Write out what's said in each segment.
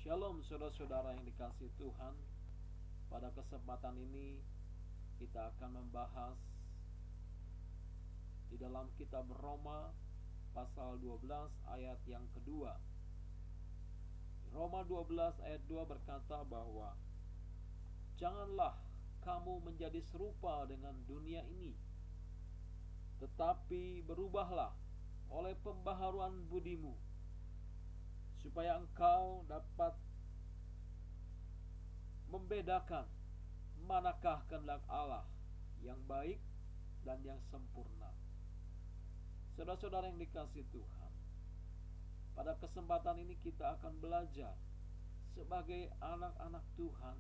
Shalom saudara-saudara yang dikasihi Tuhan. Pada kesempatan ini kita akan membahas di dalam kitab Roma pasal 12 ayat yang kedua. Roma 12 ayat 2 berkata bahwa janganlah kamu menjadi serupa dengan dunia ini, tetapi berubahlah oleh pembaharuan budimu, supaya engkau dapat membedakan manakah kehendak Allah yang baik dan yang sempurna. Saudara-saudara yang dikasihi Tuhan, pada kesempatan ini kita akan belajar sebagai anak-anak Tuhan,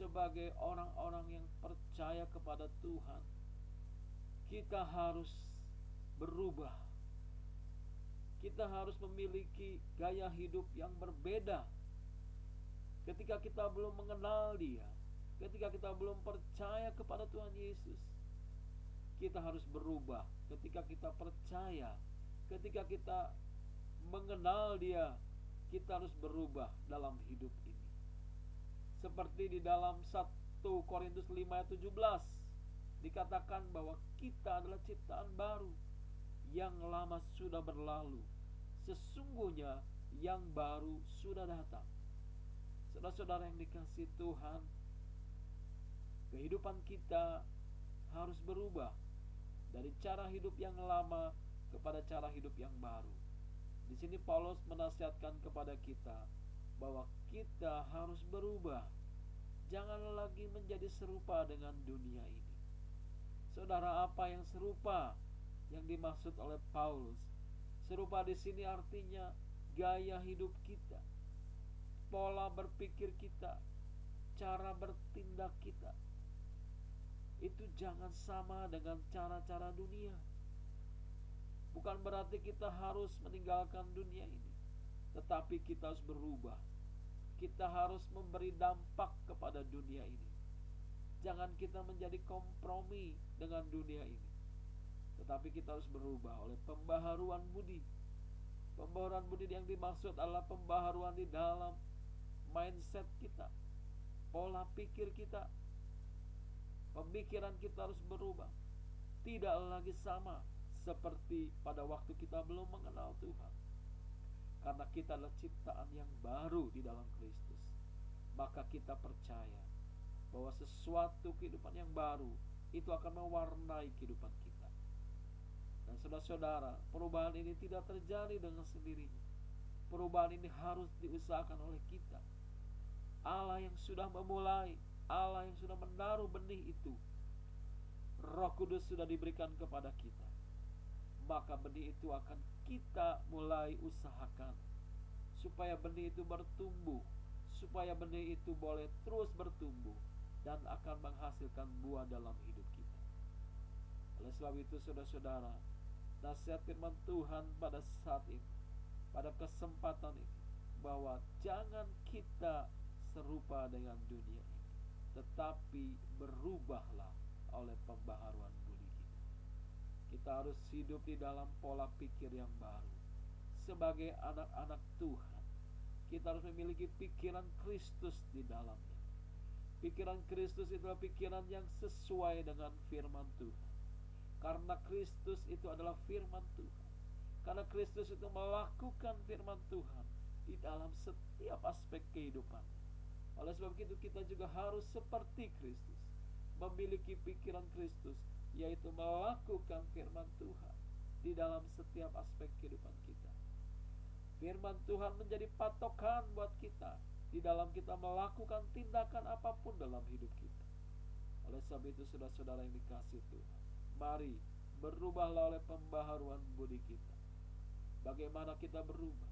sebagai orang-orang yang percaya kepada Tuhan, kita harus berubah. Kita harus memiliki gaya hidup yang berbeda. Ketika kita belum mengenal Dia, ketika kita belum percaya kepada Tuhan Yesus, kita harus berubah. Ketika kita percaya, ketika kita mengenal Dia, kita harus berubah dalam hidup ini. Seperti di dalam 1 Korintus 5 ayat 17 dikatakan bahwa kita adalah ciptaan baru, yang lama sudah berlalu, sesungguhnya yang baru sudah datang. Saudara-saudara yang dikasihi Tuhan, kehidupan kita harus berubah dari cara hidup yang lama kepada cara hidup yang baru. Di sini Paulus menasihatkan kepada kita bahwa kita harus berubah. Jangan lagi menjadi serupa dengan dunia ini. Saudara, apa yang serupa yang dimaksud oleh Paulus? Serupa di sini artinya gaya hidup kita, pola berpikir kita, cara bertindak kita. Itu jangan sama dengan cara-cara dunia. Bukan berarti kita harus meninggalkan dunia ini, tetapi kita harus berubah. Kita harus memberi dampak kepada dunia ini. Jangan kita menjadi kompromi dengan dunia ini, tetapi kita harus berubah oleh pembaharuan budi. Pembaharuan budi yang dimaksud adalah pembaharuan di dalam mindset kita, pola pikir kita. Pemikiran kita harus berubah. Tidak lagi sama seperti pada waktu kita belum mengenal Tuhan. Karena kita adalah ciptaan yang baru di dalam Kristus, maka kita percaya bahwa sesuatu kehidupan yang baru itu akan mewarnai kehidupan kita. Dan saudara-saudara, perubahan ini tidak terjadi dengan sendirinya. Perubahan ini harus diusahakan oleh kita. Allah yang sudah memulai, Allah yang sudah menaruh benih itu, Roh Kudus sudah diberikan kepada kita. Maka benih itu akan kita mulai usahakan supaya benih itu bertumbuh, supaya benih itu boleh terus bertumbuh dan akan menghasilkan buah dalam hidup kita. Oleh sebab itu saudara-saudara, nasihat firman Tuhan pada saat ini, pada kesempatan ini, bahwa jangan kita serupa dengan dunia ini, tetapi berubahlah oleh pembaharuan budi kita. Kita harus hidup di dalam pola pikir yang baru. Sebagai anak-anak Tuhan, kita harus memiliki pikiran Kristus di dalamnya. Pikiran Kristus itulah pikiran yang sesuai dengan firman Tuhan. Karena Kristus itu adalah firman Tuhan. Karena Kristus itu melakukan firman Tuhan di dalam setiap aspek kehidupan. Oleh sebab itu kita juga harus seperti Kristus, memiliki pikiran Kristus, yaitu melakukan firman Tuhan di dalam setiap aspek kehidupan kita. Firman Tuhan menjadi patokan buat kita di dalam kita melakukan tindakan apapun dalam hidup kita. Oleh sebab itu saudara-saudara yang dikasihi Tuhan, mari berubahlah oleh pembaharuan budi kita. Bagaimana kita berubah?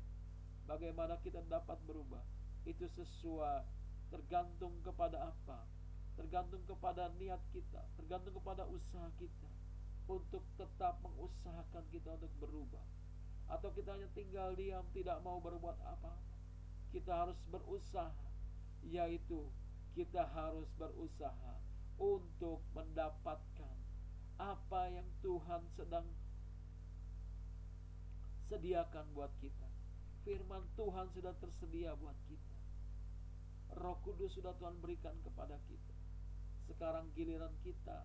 Bagaimana kita dapat berubah? Itu sesuai, tergantung kepada apa? Tergantung kepada niat kita, tergantung kepada usaha kita untuk tetap mengusahakan kita untuk berubah. Atau kita hanya tinggal diam, tidak mau berbuat apa-apa. Kita harus berusaha, yaitu kita harus berusaha untuk mendapatkan apa yang Tuhan sedang sediakan buat kita. Firman Tuhan sudah tersedia buat kita. Roh Kudus sudah Tuhan berikan kepada kita. Sekarang giliran kita.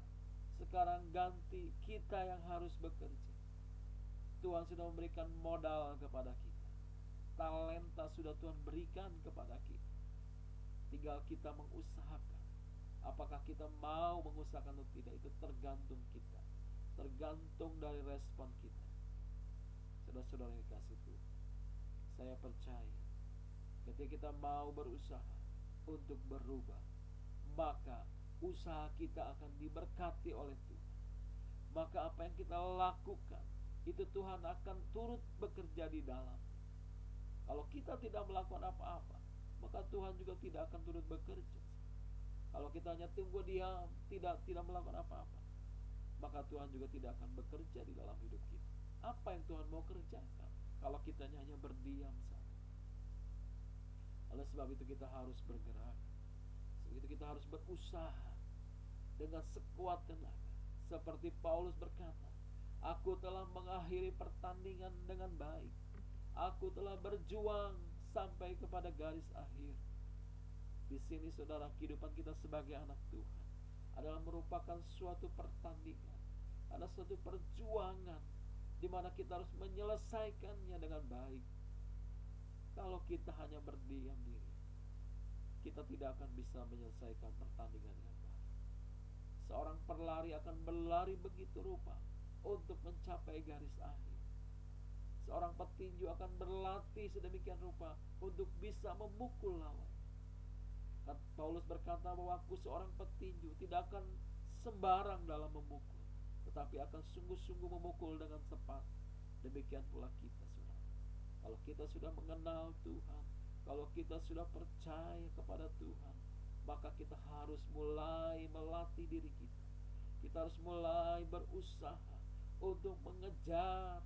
Sekarang ganti kita yang harus bekerja. Tuhan sudah memberikan modal kepada kita. Talenta sudah Tuhan berikan kepada kita. Tinggal kita mengusahakan. Apakah kita mau mengusahakan atau tidak, itu tergantung kita. Tergantung dari respon kita. Saudara-saudara yang dikasih Tuhan, saya percaya ketika kita mau berusaha untuk berubah, maka usaha kita akan diberkati oleh Tuhan. Maka apa yang kita lakukan, itu Tuhan akan turut bekerja di dalam. Kalau kita tidak melakukan apa-apa, maka Tuhan juga tidak akan turut bekerja. Kalau kita hanya tunggu diam, tidak melakukan apa-apa, maka Tuhan juga tidak akan bekerja di dalam hidup kita. Apa yang Tuhan mau kerjakan kalau kita hanya berdiam saja? Oleh sebab itu kita harus bergerak. Sebab itu kita harus berusaha dengan sekuat tenaga. Seperti Paulus berkata, aku telah mengakhiri pertandingan dengan baik. Aku telah berjuang sampai kepada garis akhir. Di sini saudara, kehidupan kita sebagai anak Tuhan adalah merupakan suatu pertandingan, ada suatu perjuangan di mana kita harus menyelesaikannya dengan baik. Kalau kita hanya berdiam diri, kita tidak akan bisa menyelesaikan pertandingan dengan baik. Seorang pelari akan berlari begitu rupa untuk mencapai garis akhir. Seorang petinju akan berlatih sedemikian rupa untuk bisa memukul lawan. Paulus berkata bahwa aku seorang petinju tidak akan sembarang dalam memukul, tetapi akan sungguh-sungguh memukul dengan tepat. Demikian pula kita, saudara. Kalau kita sudah mengenal Tuhan, kalau kita sudah percaya kepada Tuhan, maka kita harus mulai melatih diri kita. Kita harus mulai berusaha untuk mengejar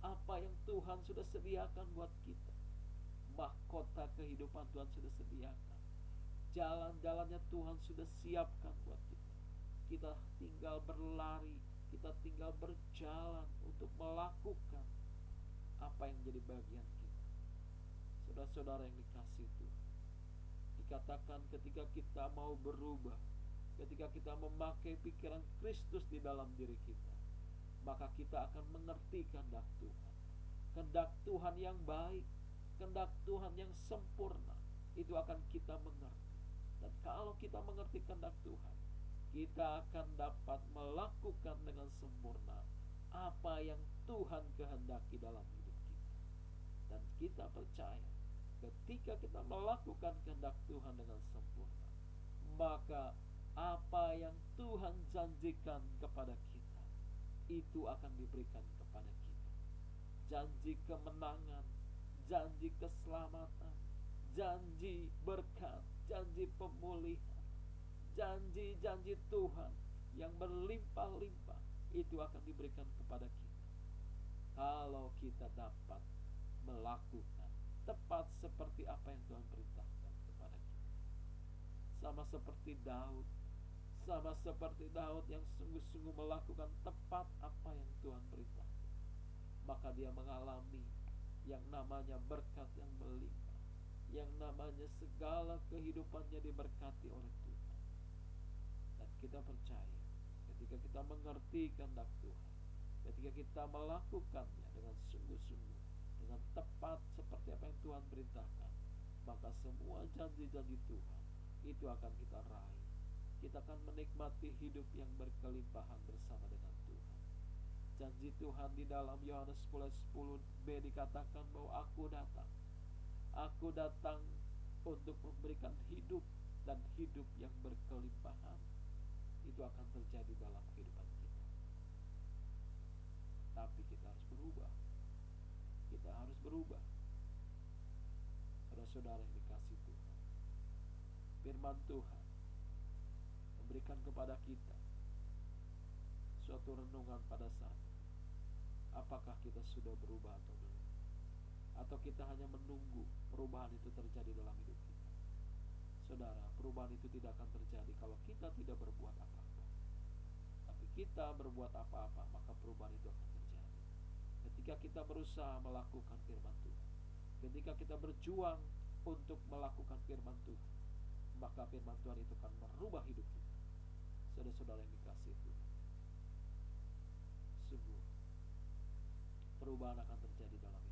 apa yang Tuhan sudah sediakan buat kita. Mahkota kehidupan Tuhan sudah sediakan. Jalan-jalannya Tuhan sudah siapkan buat kita. Kita tinggal berlari, kita tinggal berjalan untuk melakukan apa yang jadi bagian kita. Saudara-saudara yang dikasihi Tuhan, dikatakan ketika kita mau berubah, ketika kita memakai pikiran Kristus di dalam diri kita, maka kita akan mengerti kehendak Tuhan. Kehendak Tuhan yang baik, kehendak Tuhan yang sempurna, itu akan kita mengerti. Dan kalau kita mengerti kehendak Tuhan, kita akan dapat melakukan dengan sempurna apa yang Tuhan kehendaki dalam hidup kita. Dan kita percaya, ketika kita melakukan kehendak Tuhan dengan sempurna, maka apa yang Tuhan janjikan kepada kita, itu akan diberikan kepada kita. Janji kemenangan, janji keselamatan, janji berkat, janji pemulihan, janji-janji Tuhan yang berlimpah-limpah, itu akan diberikan kepada kita kalau kita dapat melakukan tepat seperti apa yang Tuhan perintahkan kepada kita. Sama seperti Daud yang sungguh-sungguh melakukan tepat apa yang Tuhan perintahkan, maka dia mengalami yang namanya berkat yang berlimpah, yang namanya segala kehidupannya diberkati oleh Tuhan. Dan kita percaya, ketika kita mengerti kehendak Tuhan, ketika kita melakukannya dengan sungguh-sungguh, dengan tepat seperti apa yang Tuhan perintahkan, maka semua janji-janji Tuhan itu akan kita raih. Kita akan menikmati hidup yang berkelimpahan bersama dengan Tuhan. Janji Tuhan di dalam Yohanes 10:10b dikatakan bahwa Aku datang untuk memberikan hidup dan hidup yang berkelimpahan. Itu akan terjadi dalam kehidupan kita. Tapi kita harus berubah. Kita harus berubah. Saudara-saudara yang dikasihi Tuhan, firman Tuhan memberikan kepada kita suatu renungan pada saat ini. Apakah kita sudah berubah atau belum? Atau kita hanya menunggu perubahan itu terjadi dalam hidup kita? Saudara, perubahan itu tidak akan terjadi kalau kita tidak berbuat apa-apa. Tapi kita berbuat apa-apa, maka perubahan itu akan terjadi. Ketika kita berusaha melakukan firman Tuhan, ketika kita berjuang untuk melakukan firman Tuhan, maka firman Tuhan itu akan merubah hidup kita. Saudara-saudara yang dikasihi Tuhan, sungguh perubahan akan terjadi dalam